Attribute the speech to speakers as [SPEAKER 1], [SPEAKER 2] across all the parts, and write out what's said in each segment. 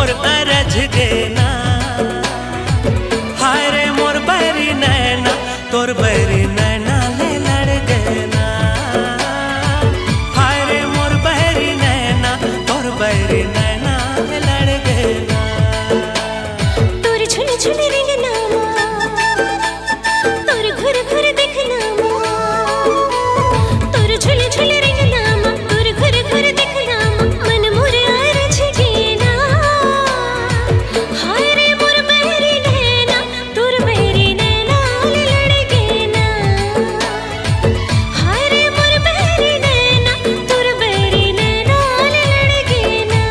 [SPEAKER 1] मोर अरझ गेना। हाय रे मोर बैरी नैना तोर बैरी नैना ले लड़ गेना। हाय रे मोर बैरी नैना तोर बैरी नैना ले लड़ गेना।
[SPEAKER 2] तोर झुल झुल रेंगना तोर घुर घुर देखना तोर झुल झुल रेंगना तोर घुर घुर देखना मन मोर अरझ गेना। हाय रे मोर बैरी नैना तोर बैरी नैना ले लड़ गेना। हाय रे मोर बैरी नैना तोर बैरी नैना ले लड़ गेना।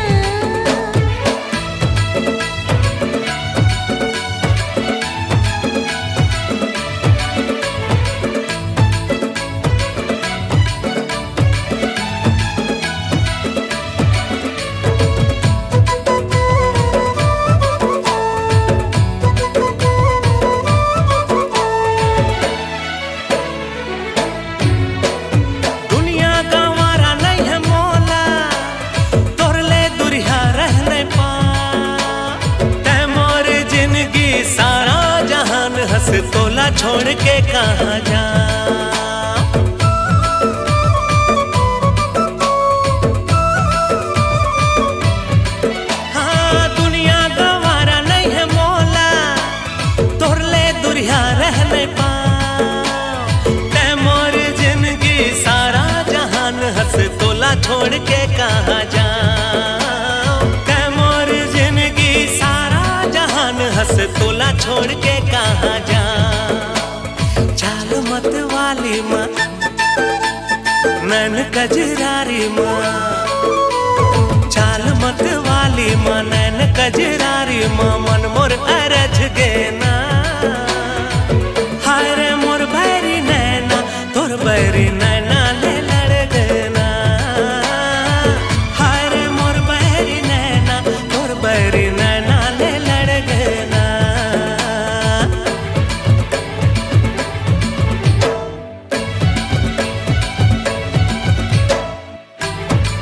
[SPEAKER 1] दुनिया गंवारा नहीं है मोला तोर ले दुरिया रहने पा। तै मोर जिंदगी सारा जहान हंस तोला छोड़ के कहाँ जा। हाँ दुनिया गंवारा नहीं है मोला तोर ले दुरिया रहने पा। तै मोर जिंदगी सारा जहान हंस तोला छोड़ के कहाँ जा। तै मोर जिंदगी सारा जहान हंस तोला छोड़ के कहाँ जा। चाल मत वाली माँ नैन कजरारी माँ। चाल मत वाली माँ नैन कजरारी माँ मन